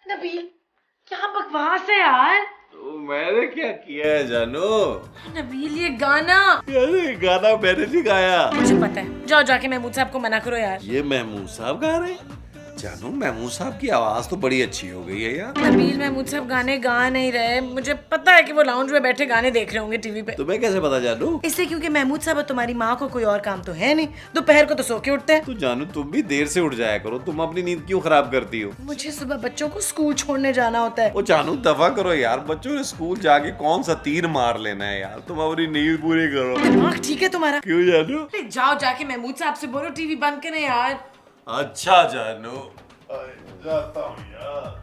नबील क्या बकवास है यार। तो मैंने क्या किया है जानू? नबील ये गाना यार ये गाना मैंने नहीं गाया। मुझे पता है, जाओ जाके महमूद साहब को मना करो यार। ये महमूद साहब गा रहे हैं? जानू महमूद साहब की आवाज तो बड़ी अच्छी हो गई है यार। नबील महमूद साहब गाने गा नहीं रहे, मुझे पता है कि वो लाउंज में बैठे गाने देख रहे होंगे टीवी पे। तुम्हें कैसे पता जानू? इसलिए क्योंकि महमूद साहब और तुम्हारी माँ को कोई और काम तो है नहीं, दोपहर को तो सो के उठते हैं। तो जानू तुम भी देर से उठ जाया करो, तुम अपनी नींद क्यों खराब करती हो? मुझे सुबह बच्चों को स्कूल छोड़ने जाना होता है। वो जानू दफा करो यार, बच्चों ने स्कूल जाके कौन सा तीर मार लेना है यार, तुम अपनी नींद पूरी करो। दिमाग ठीक है तुम्हारा? क्यों जानू? अरे जाओ जाके महमूद साहब से बोलो टीवी बंद करें यार। अच्छा जानू जाता हूँ यार।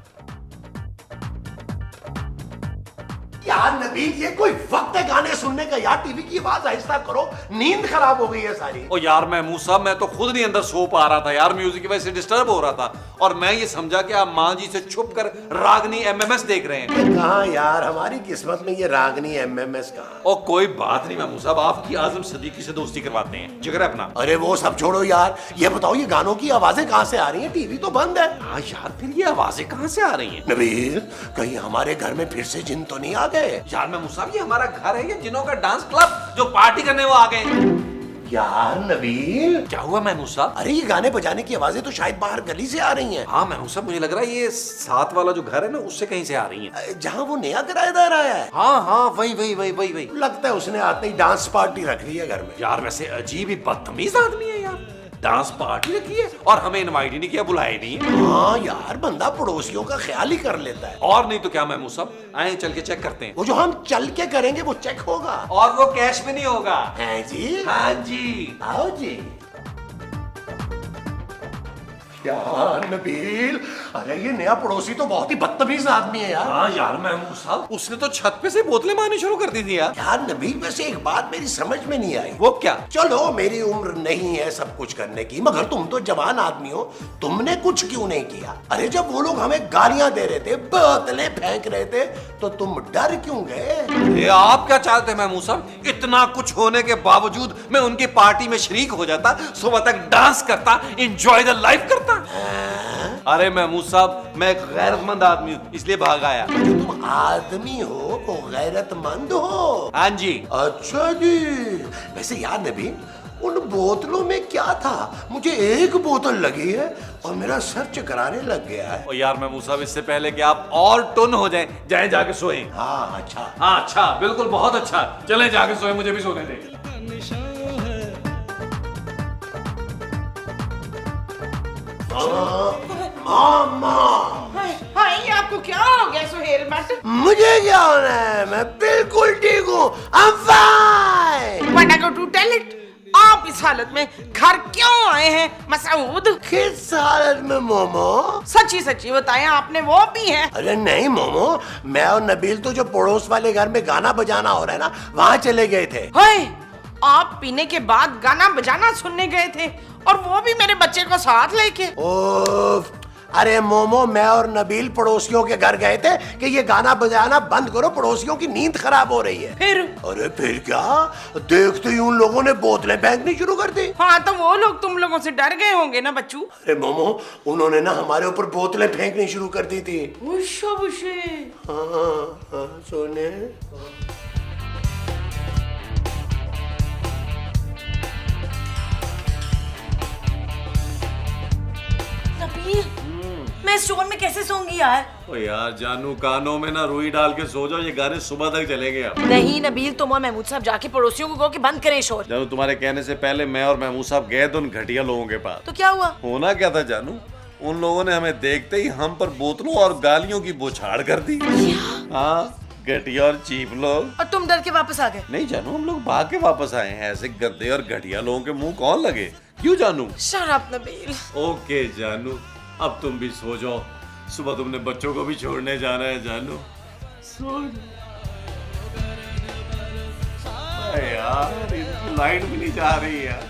यार नबील ये कोई वक्त है गाने सुनने का यार, टीवी की आवाज आहिस्ता करो, नींद खराब हो गई है सारी। ओ यार महमूद साहब मैं तो खुद नहीं अंदर सो पा रहा था यार, म्यूजिक की वजह से डिस्टर्ब हो रहा था और मैं ये समझा कि आप माँ जी से छुप कर रागनी एमएमएस देख रहे हैं। कहाँ यार हमारी किस्मत में ये रागनी एमएमएस कहाँ। और कोई बात नहीं महमूद साहब, आपकी आजम सदीकी से दोस्ती करवाते हैं, जिक्र है अपना। अरे वो सब छोड़ो यार, ये बताओ ये गानों की आवाजें कहाँ से आ रही हैं? टीवी तो बंद है। हाँ यार फिर ये आवाजें कहाँ से आ रही हैं? नबील कहीं हमारे घर में फिर से जिन तो नहीं आ गए? यार महमूद साहब ये हमारा घर है, ये जिनों का डांस क्लब, जो पार्टी करने वो आ गए। यार नबील क्या हुआ महमूद साहब? अरे ये गाने बजाने की आवाजें तो शायद बाहर गली से आ रही हैं। हाँ महमूद साहब मुझे लग रहा है ये साथ वाला जो घर है ना उससे कहीं से आ रही है। जहाँ वो नया किराएदार आया है। हाँ हाँ वही वही वही वही वही। लगता है उसने आते ही डांस पार्टी रख ली है घर में। यार वैसे अजीब ही बदतमीज आदमी है यार, डांस पार्टी रखी है और हमें इनवाइट ही नहीं किया, बुलाया ही नहीं है। हाँ यार बंदा पड़ोसियों का ख्याल ही कर लेता है। और नहीं तो क्या महमूद साहब, आए चल के चेक करते हैं। वो जो हम चल के करेंगे वो चेक होगा। और वो कैश में नहीं होगा। हैं जी? हाँ जी। आओ जी। यार नबील, अरे ये नया पड़ोसी तो बहुत ही बदतमीज आदमी है यार। हाँ यार महमूद साहब उसने तो छत पे से बोतलें मारनी शुरू कर दी थी यार। यार नबील वैसे एक बात मेरी समझ में नहीं आई। वो क्या? चलो मेरी उम्र नहीं है सब कुछ करने की, मगर तुम तो जवान आदमी हो, तुमने कुछ क्यों नहीं किया? अरे जब वो लोग हमें गालियां दे रहे थे, बोतलें फेंक रहे थे, तो तुम डर क्यों गए? ये आप क्या चाहते हैं महमूद साहब? इतना कुछ होने के बावजूद मैं उनकी पार्टी में शरीक हो जाता, सुबह तक डांस करता, एंजॉय द लाइफ करता। अरे महमूद साहब मैं एक गैरतमंद आदमी हूँ इसलिए भाग आया। जो तुम आदमी हो वो गैरतमंद हो? हाँ जी। अच्छा जी। वैसे यार नबील उन बोतलों में क्या था? मुझे एक बोतल लगी है और मेरा सर चकराने लग गया है। और यार महमूद साहब इससे पहले कि आप और टुन हो जाएं, जाए जाके सोएं। हाँ अच्छा। हाँ अच्छा, बिल्कुल बहुत अच्छा, चले जाके सोएं, मुझे भी सोने दें। मामा हाय ये आपको क्या हो गया सुहेल मत? मुझे क्या होना है? मैं बिल्कुल ठीक हूँ। I'm fine। But I go to tell it। आप इस हालत में घर क्यों आए हैं मसूद? किस हालत में मोमो? सच्ची सच्ची बताएं, आपने वो भी है? अरे नहीं मोमो, मैं और नबील तो जो पड़ोस वाले घर में गाना बजाना हो रहा है ना, वहाँ चले गए थे। हाय आप पीने के बाद गाना बजाना सुनने गए थे और वो भी मेरे बच्चे को साथ लेके? ओफ, अरे मोमो मैं और नबील पड़ोसियों के घर गए थे कि ये गाना बजाना बंद करो, पड़ोसियों की नींद खराब हो रही है। फिर? अरे फिर क्या, देखते ही उन लोगों ने बोतलें फेंकनी शुरू कर दी। हाँ तो वो लोग तुम लोगों से डर गए होंगे ना बच्चू? अरे मोमो उन्होंने ना हमारे ऊपर बोतलें फेंकनी शुरू कर दी थी। Bushy bushy. हाँ हाँ सोने। नबील मैं स्टोर में कैसे सोऊंगी यार? ओ यार जानू कानों में ना रुई डाल के सो जाओ, ये गाने सुबह तक चलेंगे अब। नहीं नबील, तुम और महमूद साहब जाके पड़ोसियों को कहो कि बंद करें शोर। जानू तुम्हारे कहने से पहले मैं और महमूद साहब गए तो उन घटिया लोगों के पास। तो क्या हुआ? होना क्या था जानू, उन लोगों ने हमें देखते ही हम पर बोतलों और गालियों की बौछार कर दी। हाँ घटिया और चीप लोग। और तुम डर के वापस आ गए? नहीं जानू हम लोग भाग के वापस आए हैं, ऐसे गंदे और घटिया लोगों के मुंह कौन लगे? क्यों जानू? Shut up Nabeel. ओके जानू अब तुम भी सो जाओ, सुबह तुमने बच्चों को भी छोड़ने जाना है जानू। सो अरे यार इनकी लाइट भी नहीं जा रही यार।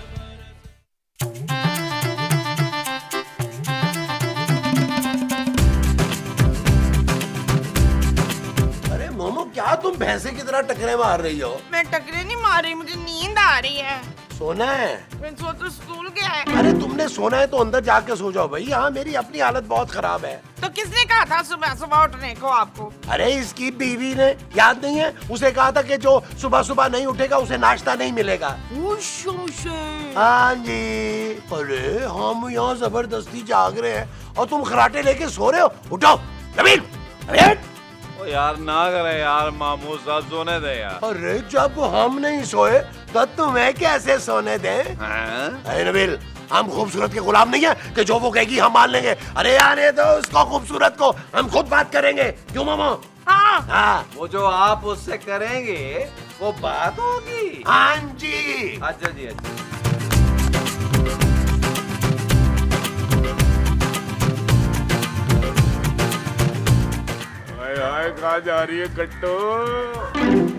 अरे मोमो क्या तुम भैंसे की तरह टकरे मार रही हो? मैं टकरे नहीं मार रही, मुझे नींद आ रही है। सोना है? वो तो स्कूल गया है। अरे तुमने सोना है तो अंदर जाके सो जाओ भाई, यहाँ मेरी अपनी हालत बहुत खराब है। तो किसने कहा था सुबह सुबह उठने को आपको? अरे इसकी बीवी ने, याद नहीं है? उसे कहा था कि जो सुबह सुबह नहीं उठेगा उसे नाश्ता नहीं मिलेगा। हाँ जी। अरे हम यहाँ जबरदस्ती जाग रहे हैं और तुम खराटे लेके सो रहे हो। उठो नबील, नबील। ओ यार ना करे यार, मामू साहब सोने दे यार। अरे जब हम नहीं सोए तो तुम्हें कैसे सोने दें? हाँ? अरे नबील, हम खूबसूरत के गुलाम नहीं है कि जो वो कहेगी हम मान लेंगे। अरे आने दो उसको, खूबसूरत को, हम खुद बात करेंगे। क्यों मामा? हाँ। हाँ वो जो आप उससे करेंगे वो बात होगी। हाँ जी। अच्छा जी, अच्छा। हाय कहाँ जा रही है कट्टो?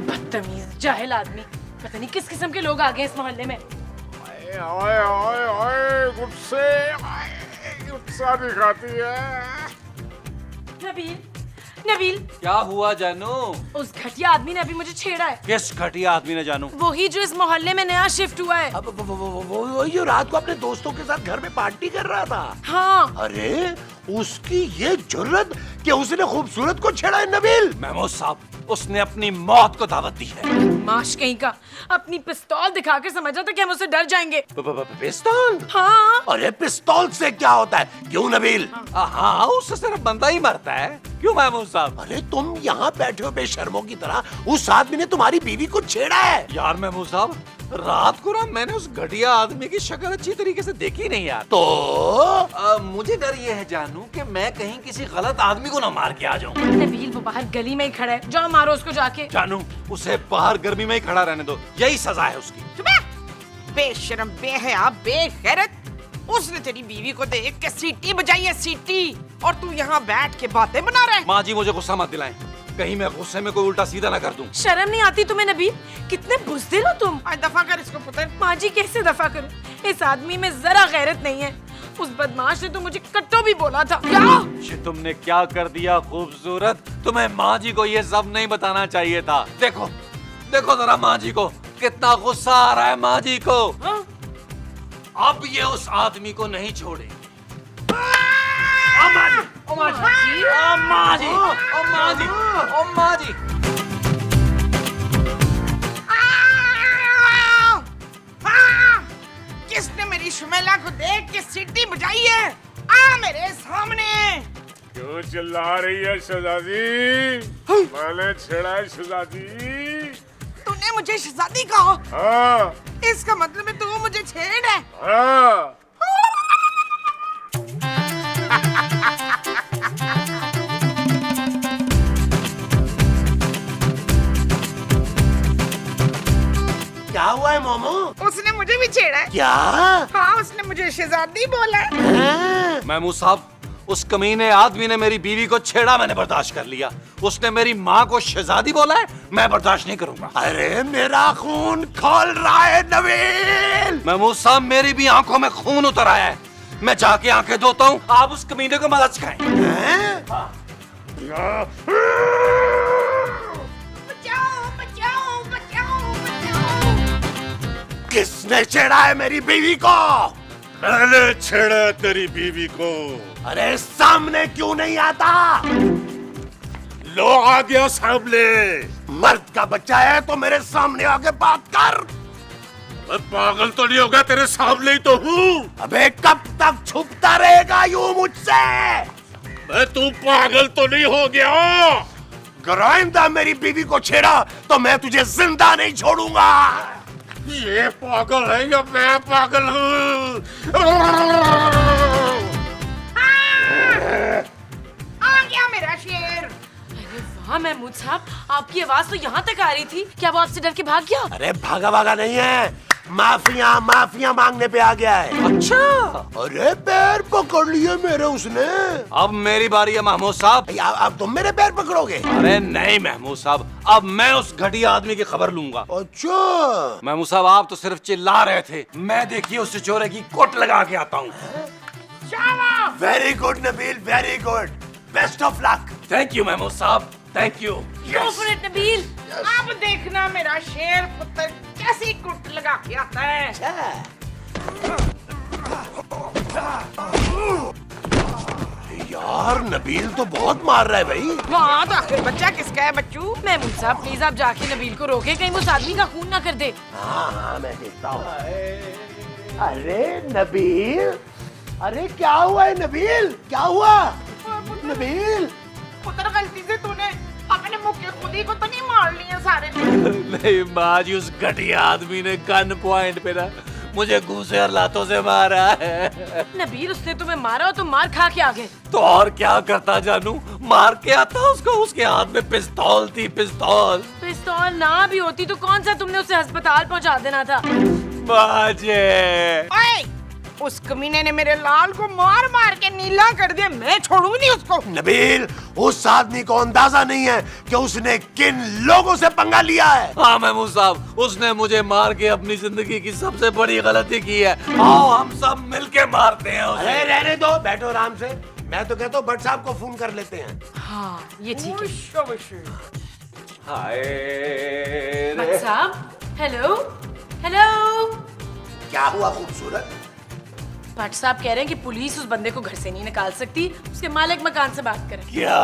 बदतमीज जाहिल आदमी, पता नहीं किस किस्म के लोग आ गए इस मोहल्ले में। हाय हाय हाय हाय, गुस्से, गुस्सा दिखाती है। नबील, नबील, क्या हुआ जानू? उस घटिया आदमी ने अभी मुझे छेड़ा है। किस घटिया आदमी ने जानू? वही जो इस मोहल्ले में नया शिफ्ट हुआ है। अब वो जो रात को अपने दोस्तों के साथ घर में पार्टी कर रहा था। हाँ, अरे उसकी ये जुर्रत कि उसने खूबसूरत को छेड़ा है नबील। महमूद साहब, उसने अपनी मौत को दावत दी है। माश कहीं का, अपनी पिस्तौल दिखाकर समझा था कि हम उससे डर जाएंगे। पिस्तौल? हाँ, अरे पिस्तौल से क्या होता है? क्यों नबील? हाँ, उससे सिर्फ बंदा ही मरता है। क्यों महमूद साहब? अरे तुम यहाँ बैठे हो बेशर्मों की तरह, उस आदमी ने तुम्हारी बीवी को छेड़ा है। यार महमूद साहब, रात को ना मैंने उस घटिया आदमी की शक्ल अच्छी तरीके से देखी नहीं यार। तो मुझे डर ये है जानू कि मैं कहीं किसी गलत आदमी को ना मार के आ जाऊं। नबील वो बाहर गली में ही खड़ा है, जाओ मारो उसको जाके। जानू, उसे बाहर गर्मी में ही खड़ा रहने दो, यही सजा है उसकी। बेशरम, बेहया, बेगैरत। उसने तेरी बीवी को देख के सीटी बजाई है, सीटी, और तू यहाँ बैठ के बातें बना रहा है। माँ जी मुझे गुस्सा मत दिलाएं, कहीं मैं गुस्से में कोई उल्टा सीधा ना कर दूं। शर्म नहीं आती तुम्हें नबील? कितने बुज़दिल हो तुम। आज दफा कर इसको पुत्र। माँ जी कैसे दफा करूं? इस आदमी में जरा गैरत नहीं है। उस बदमाश ने तो मुझे कट्टो भी बोला था। क्या? ये तुमने क्या कर दिया खूबसूरत? तुम्हें माँ जी को ये सब नहीं बताना चाहिए था। देखो, देखो जरा माँ जी को, कितना गुस्सा आ रहा है माँ जी को। हाँ? अब ये उस आदमी को नहीं छोड़े। किसने मेरी शुमेला को देख के सीटी बजाई है? आ मेरे सामने। क्यों चिल्ला रही है शहजादी? मैंने छेड़ा है शहजादी। तूने मुझे शहजादी कहा? हाँ इसका मतलब है तू मुझे छेड़ है। हाँ। क्या हुआ है मोमो? उसने मुझे भी छेड़ा है। क्या? हाँ, उसने मुझे शहजादी बोला है। हाँ? महमूद साहब, उस कमीने आदमी ने मेरी बीवी को छेड़ा, मैंने बर्दाश्त कर लिया। उसने मेरी माँ को शहजादी बोला है, मैं बर्दाश्त नहीं करूंगा। अरे मेरा खून खोल रहा है नबील। महमूद साहब, मेरी भी आंखों में खून उतर आया है। मैं जाके आंखें धोता हूँ, आप उस कमीने को मदद सिखाएं। हैं? बचाओ, बचाओ, बचाओ, बचाओ। किसने छेड़ा है मेरी बीवी को? मैंने छेड़ा तेरी बीवी को। अरे सामने क्यों नहीं आता? लो आ गया सामने। मर्द का बच्चा है तो मेरे सामने आके बात कर। मैं पागल तो नहीं होगा, तेरे सामने ही तो हूँ। अबे कब तक छुपता रहेगा यूं मुझसे? मैं तू पागल तो नहीं हो गया? अगर आइंदा मेरी बीवी को छेड़ा तो मैं तुझे जिंदा नहीं छोड़ूंगा। ये पागल है या मैं पागल हूँ? आ गया मेरा शेर। अरे वाह महमूद साहब, आपकी आवाज तो यहाँ तक आ रही थी। क्या वो आपसे डर के भाग गया? अरे भागा भागा नहीं है, माफिया माफिया मांगने पे आ गया है। अच्छा, अरे पैर पकड़ लिए मेरे उसने। अब मेरी बारी है महमूद साहब। अब तुम मेरे पैर पकड़ोगे? अरे नहीं महमूद साहब, अब मैं उस घटिया आदमी की खबर लूंगा। अच्छा महमूद साहब, आप तो सिर्फ चिल्ला रहे थे, मैं देखिए उस चोरे की कोट लगा के आता हूँ। Very good Nabeel, very good, best of luck. Thank you Mahmood sahab, thank you. Go for it, Nabeel. अब देखना मेरा शेर पुत्र कैसी कुट लगा के आता है। यार नबील तो बहुत मार रहा है भाई। हाँ तो आखिर बच्चा किसका है बच्चू? महमूद साहब प्लीज आप जाके नबील को रोके, कहीं वो उस आदमी का खून ना कर दे। हाँ हाँ मैं देखता हूँ। अरे नबील, अरे क्या हुआ है नबील, क्या हुआ नबील? पुत्र गलती से तूने अपने मुख्य खुदी को तो नहीं मार लिया सारे ने? नहीं माँ जी, उस घटिया आदमी ने गन पॉइंट पे ना मुझे घूसे और लातों से मारा है। नबील उसने तुम्हें मारा और तुम मार खा के आ गए। तो और क्या करता जानू, मार के आता उसको। उसके हाथ में पिस्तौल थी, पिस्तौल। पिस्तौल ना भी होती तो कौन सा तुमने उसे अस्पताल पहुंचा देना था। बाजे ओए, उस कमीने ने मेरे लाल को मार मार के नीला कर दिया, मैं छोड़ूंगी नहीं उसको। नबील, उस आदमी को अंदाजा नहीं है कि उसने किन लोगों से पंगा लिया है। हाँ महमूद साहब, उसने मुझे मार के अपनी जिंदगी की सबसे बड़ी गलती की है। आओ हम सब मिलके मारते हैं उसे। अरे रहने दो, बैठो आराम से। मैं तो कहता हूँ भट्ट साहब को फोन कर लेते हैं। हाँ ये ठीक है। हाय भट्ट साहब, हेलो हेलो। क्या हुआ खूबसूरत? भट्ट साहब कह रहे हैं कि पुलिस उस बंदे को घर से नहीं निकाल सकती, उसके मालिक मकान से बात करें। क्या?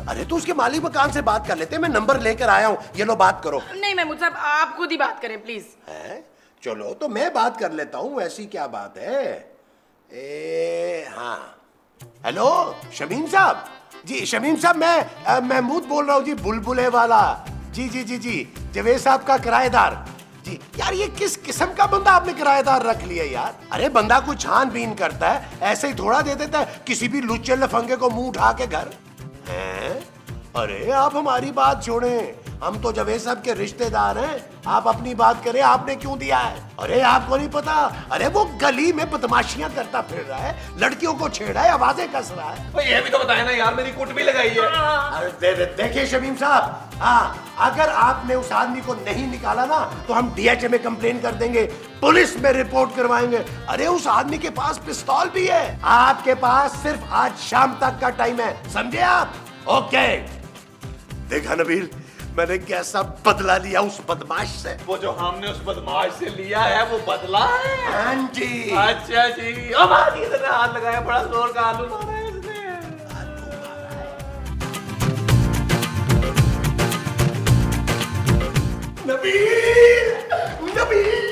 अरे तो उसके मालिक मकान से बात कर लेते हैं, मैं नंबर लेकर आया हूँ, ये लो बात करो। नहीं महमूद साहब आप खुद ही बात करें प्लीज। है? चलो तो मैं बात कर लेता हूँ, ऐसी क्या बात है। हाँ हेलो शमीम साहब जी, शमीम साहब मैं महमूद बोल रहा हूँ जी, बुलबुले वाला। जी जी जी जी, जवेद साहब का किराएदार जी। यार ये किस किस्म का बंदा आपने किराएदार रख लिया यार? अरे बंदा कोई छानबीन करता है, ऐसे ही थोड़ा दे देता है किसी भी लुच्चे लफंगे को मुंह उठा के घर। हैं? अरे आप हमारी बात छोड़ें, हम तो जवेद साहब के रिश्तेदार हैं। आप अपनी बात करें, आपने क्यों दिया है? अरे आपको नहीं पता, अरे वो गली में बदमाशियां करता फिर रहा है, लड़कियों को छेड़ा है, आवाजें कस रहा है। ये भी तो बताया ना यार, मेरी कुट भी लगाई है। अरे देखिए शमीम साहब, हाँ अगर आपने उस आदमी को नहीं निकाला ना तो हम डीएचए में कंप्लेन कर देंगे, पुलिस में रिपोर्ट करवाएंगे। अरे उस आदमी के पास पिस्तौल भी है। आपके पास सिर्फ आज शाम तक का टाइम है, समझे आप? ओके। देखा नबील, मैंने कैसा बदला लिया उस बदमाश से। वो जो हमने उस बदमाश से लिया है वो बदला है। हाँ जी। अच्छा जी, अब आगे इधर हाथ लगाया, बड़ा जोर का आलू मारा है इसने। नबील, नबील,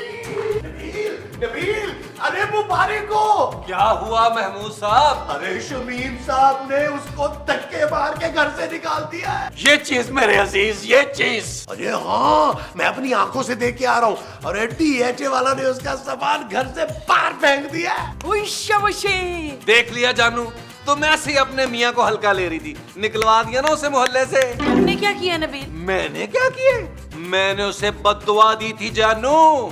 नबील, नबील, अरे मुबारक हो। क्या हुआ महमूद साहब? अरे शमीम साहब ने उसको धक्के मार के घर से निकाल दिया है। ये चीज मेरे अजीज, ये चीज। अरे हाँ, मैं अपनी आंखों से देख के आ रहा हूँ। अरे डीएचए वाला ने उसका सामान घर से बाहर फेंक दिया। देख लिया जानू, तुम ऐसे ही अपने मियाँ को हल्का ले रही थी, निकलवा दिया ना उसे मोहल्ले से। तुमने क्या किया नबील? मैंने क्या किया? मैंने उसे बद्दुआ दी थी जानू।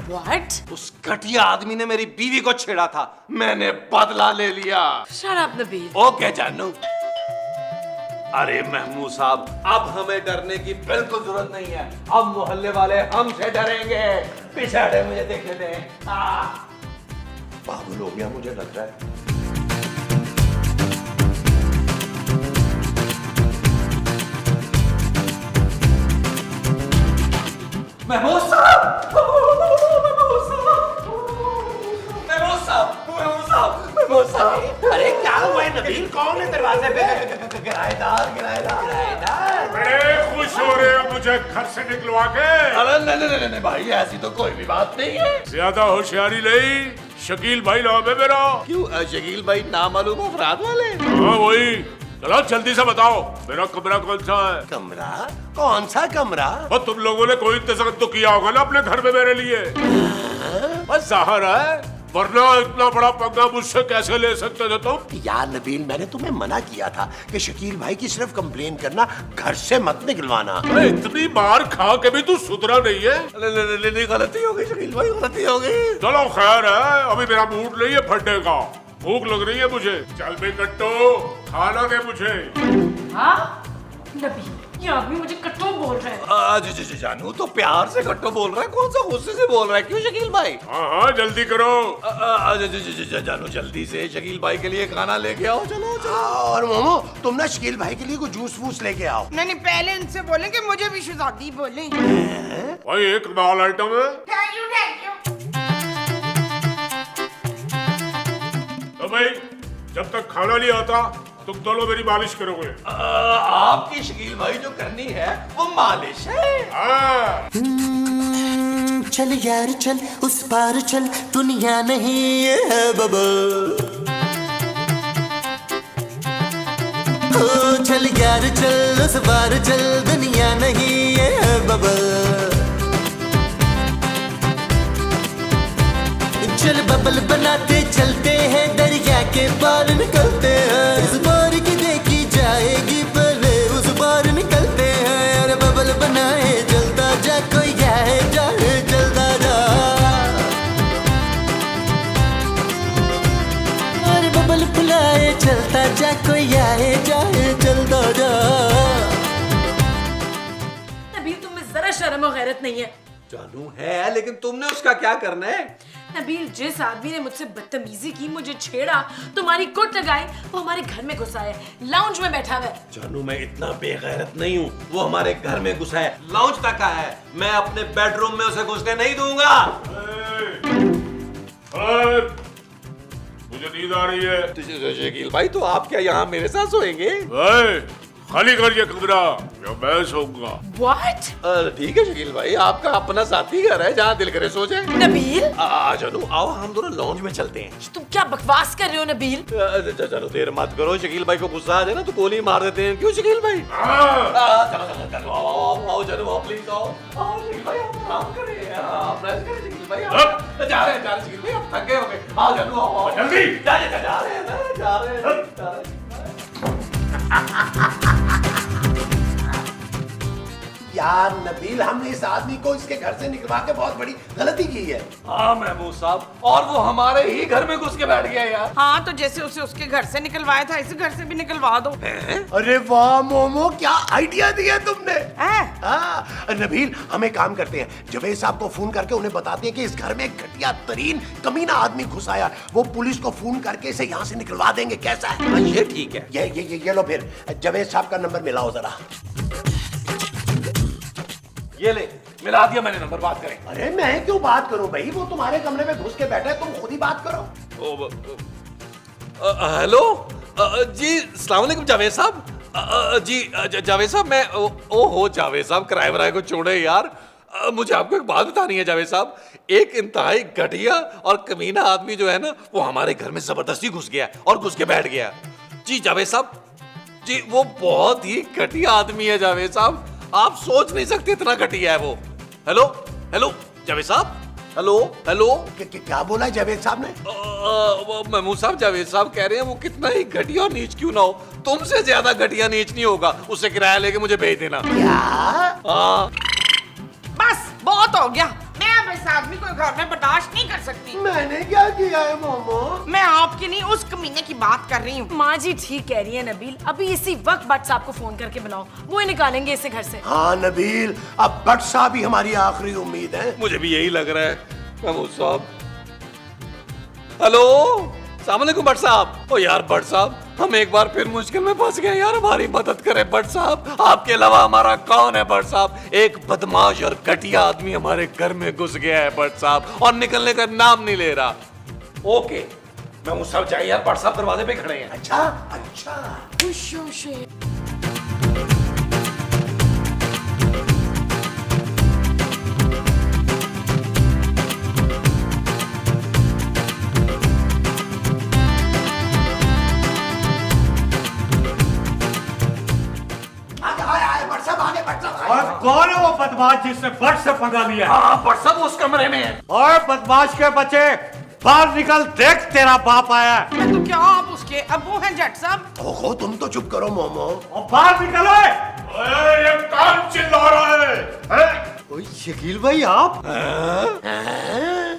What? उस घटिया आदमी ने मेरी बीवी को छेड़ा था, मैंने बदला ले लिया। Shut up Nabeel. ओके जानू। अरे महमूद साहब, अब हमें डरने की बिल्कुल जरूरत नहीं है। अब मोहल्ले वाले हमसे डरेंगे। पीछे हटे, मुझे देखने दें। पागल हो गया मुझे लग रहा है। महमूद साहब, महमूद साहब, महमूद साहब, महमूद साहब, महमूद साहब। अरे क्या हुआ है नबील? कौन है दरवाजे पे? किराएदार, किराएदार, किराएदार। बड़े खुश हो रहे हो मुझे घर से निकलवा के? अरे नहीं भाई, ऐसी तो कोई भी बात नहीं है। ज्यादा होशियारी नहीं, शकील भाई नाम है मेरा। क्यों शकील भाई, नामालूम अफराद वाले? हाँ वही। चलो जल्दी से बताओ, मेरा कमरा कौन सा है? कमरा? कौन सा कमरा? और तुम लोगों ने कोई इंतजाम तो किया होगा ना अपने घर में मेरे लिए? बस जाहिर है, वरना इतना बड़ा पंगा मुझसे कैसे ले सकते थे तुम? यार नबील, मैंने तुम्हें मना किया था कि शकील भाई की सिर्फ कंप्लेन करना, घर से मत निकलवाना। अरे इतनी मार खा के भी तू सुधरा नहीं है। नहीं, गलती हो गई शकील भाई, गलती हो गई। चलो खैर है, अभी मेरा मूड नहीं है फटने का, भूख लग रही है मुझे। चल बे कट्टो, खाना दे मुझे। हाँ? नबील, ये आदमी मुझे कट्टो बोल रहा है। जानू तो प्यार से कट्टो बोल रहा है, कौन सा गुस्से से बोल रहा है? क्यों शकील भाई? हाँ जल्दी करो। जानू जल्दी से शकील भाई के लिए खाना लेके आओ, चलो चलो। और मोमो तुम ना शकील भाई के लिए कुछ जूस वूस लेके आओ। नहीं पहले इनसे बोले कि मुझे भी शहजादी बोले। भाई एक दाल आइटम है। तो भाई जब तक खाना नहीं आता तुम दोनों मेरी मालिश करोगे। आपकी शकील भाई जो करनी है वो मालिश है। हाँ। चल यार चल उस पार चल, दुनिया नहीं ये है बबल। ओ चल यार चल उस पार चल, दुनिया नहीं ये है बबल। चल बबल बनाते चलते हैं, दरिया के पार निकलते हैं। इस बार की देखी जाएगी पहले उस बार निकलते हैं। अरे बबल बनाए जलता जा, कोई आए जाए जलता जा। अरे बबल फुलाए चलता जा, कोई आए जाए जलता जा। नबील, तुम्हें जरा शर्म और गैरत नहीं है। जानू है, लेकिन तुमने उसका क्या करना है? नबील, जिस आदमी ने मुझसे बदतमीजी की, मुझे छेड़ा, तुम्हारी कुट लगाई, वो हमारे घर में घुसा है, लाउंज में बैठा हुआ है। जानू मैं इतना बेगैरत नहीं हूँ, वो हमारे घर में घुसा है, लाउंज तक आया है, मैं अपने बेडरूम में उसे घुसने नहीं दूंगा। मुझे नींद आ रही है। शकील भाई तो आप क्या यहाँ मेरे साथ सोएंगे? खाली कर ये कमरा, या मैं सोऊंगा। What? ठीक है शकील भाई, आपका अपना साथी घर है, जहाँ दिल करे सो जाए। नबील, जानू आओ हम दोनों लॉन्ज में चलते हैं। तुम क्या बकवास कर रहे हो नबील? चलो देर मत करो, शकील भाई को गुस्सा आ जाए ना तो गोली मार देते हैं। क्यों शकील भाई? चलो आओ जानू आओ, प्लीज आओ शकील भाई, आराम करें, रेस्ट करें शकील भाई। जा रहे हैं शकील भाई, आप थक गए होंगे। आओ जानू आओ जल्दी। जा रहे हैं जा रहे हैं। यार नबील, हमने इस आदमी को इसके घर से निकलवा के बहुत बड़ी गलती की है। हाँ महमूद साहब, और वो हमारे ही घर में घुस के बैठ गया यार। हाँ तो जैसे उसे उसके घर से निकलवाया था, इस घर से भी निकलवा दो। अरे वाह मोमो, क्या आइडिया दिया तुमने। हैं? हाँ नबील, हम एक काम करते हैं, जवेद साहब को फोन करके उन्हें बताते हैं कि इस घर में एक घटिया तरीन कमीना आदमी घुस आया। वो पुलिस को फोन करके इसे यहाँ से निकलवा देंगे, कैसा है? ये ठीक है। ये लो फिर, जवेद साहब का नंबर मिलाओ जरा। ये ले, मिला दिया मैंने नंबर, बात करें। अरे मैं क्यों बात करूं भाई, वो तुम्हारे कमरे में घुस के बैठा है, तुम खुद ही बात करो। हेलो जी, अस्सलाम वालेकुम जावेद साहब। जी जावेद साहब, मैं ओहो जावेद साहब, किराए वराए को छोड़े यार। मुझे आपको एक बात बतानी है जावेद साहब। एक इंतहाई घटिया और कमीना आदमी जो है ना, वो हमारे घर में जबरदस्ती घुस गया और घुस के बैठ गया। जी जावेद साहब, जी वो बहुत ही घटिया आदमी है जावेद साहब, आप सोच नहीं सकते इतना घटिया है वो। हेलो हेलो जावेद साहब, हेलो हेलो। क्या बोला है जावेद साहब ने? महमूद साहब, जावेद साहब कह रहे हैं वो कितना ही घटिया और नीच क्यों ना हो, तुमसे ज्यादा घटिया नीच नहीं होगा, उससे किराया लेके मुझे भेज देना। क्या? हाँ बस बहुत हो गया, मैं अब इस आदमी को घर में बर्दाश्त नहीं कर सकती। मैंने क्या किया है मोमो? मैं आपकी नहीं, उस कमीने की बात कर रही हूँ। माँ जी ठीक कह रही है नबील, अभी इसी वक्त भट्ट साहब को फोन करके बुलाओ, वो ही निकालेंगे इसे घर से। हाँ नबील, अब भट्ट साहब ही हमारी आखिरी उम्मीद है। मुझे भी यही लग रहा है महमूद साहब। हेलो, अस्सलाम वालेकुम भट्ट साहब। ओ यार भट्ट साहब, हम एक बार फिर मुश्किल में फंस गए यार, हमारी मदद करें भट्ट साहब, आपके अलावा हमारा कौन है भट्ट साहब? एक बदमाश और घटिया आदमी हमारे घर में घुस गया है भट्ट साहब, और निकलने का नाम नहीं ले रहा। ओके महमूद साहब जाइए यार, भट्ट साहब दरवाजे पे खड़े हैं। अच्छा अच्छा। और कौन है वो बदमाश जिसने भट्ट से पंगा लिया? हाँ भट्ट साहब उस कमरे में है। और बदमाश के बच्चे बाहर निकल, देख तेरा बाप आया है। मैं तो क्या आप उसके अबू हैं जट साहब? ओहो, तुम तो चुप करो मोमो। और बाहर निकलो। ये कौन चिल्ला रहा है? ओए शकील भाई आप?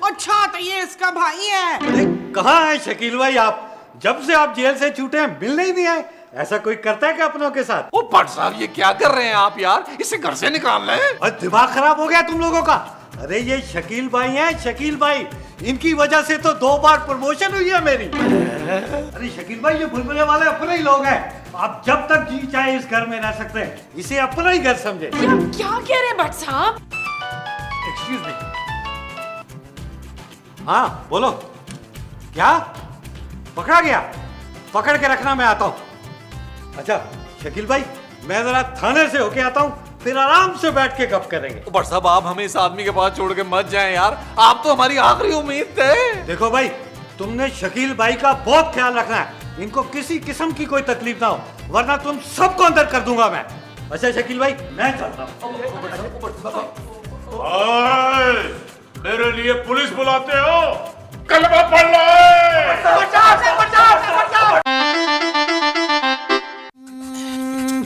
अच्छा तो ये इसका भाई है। अरे कहाँ है शकील भाई आप? जब से आप जेल से छूटे हैं मिलने ही नहीं आए। ऐसा कोई करता है क्या अपनों के साथ? ओ भट्ट साहब, ये क्या कर रहे हैं आप यार? इसे घर से निकाल रहे हैं। और दिमाग खराब हो गया तुम लोगों का? अरे ये शकील भाई हैं, शकील भाई। इनकी वजह से तो 2 बार प्रमोशन हुई है मेरी। अरे शकील भाई, ये बुलबुले वाले अपने ही लोग हैं। आप जब तक जी चाहे इस घर में रह सकते हैं। इसे अपना ही घर समझे। ये आप क्या कह रहे हैं भट्ट साहब? Excuse me. हाँ बोलो। क्या पकड़ा गया? पकड़ के रखना, मैं आता हूं। अच्छा शकील भाई, मैं जरा थाने से होके आता हूं, फिर आराम से बैठ के गप करेंगे। भट्ट साहब, आप हमें इस आदमी के पास छोड़ के मत जाएं यार। आप तो हमारी आखिरी उम्मीद थे। देखो भाई, तुमने शकील भाई का बहुत ख्याल रखना है। इनको किसी किस्म की कोई तकलीफ ना हो, वरना तुम सबको अंदर कर दूंगा मैं। अच्छा शकील भाई, मैं चलता हूं। मेरे लिए पुलिस बुलाते हो? कलमा पढ़ लो।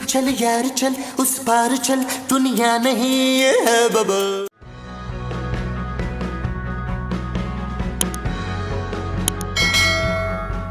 चल यार चल, उस पार चल, दुनिया नहीं ये है बबल।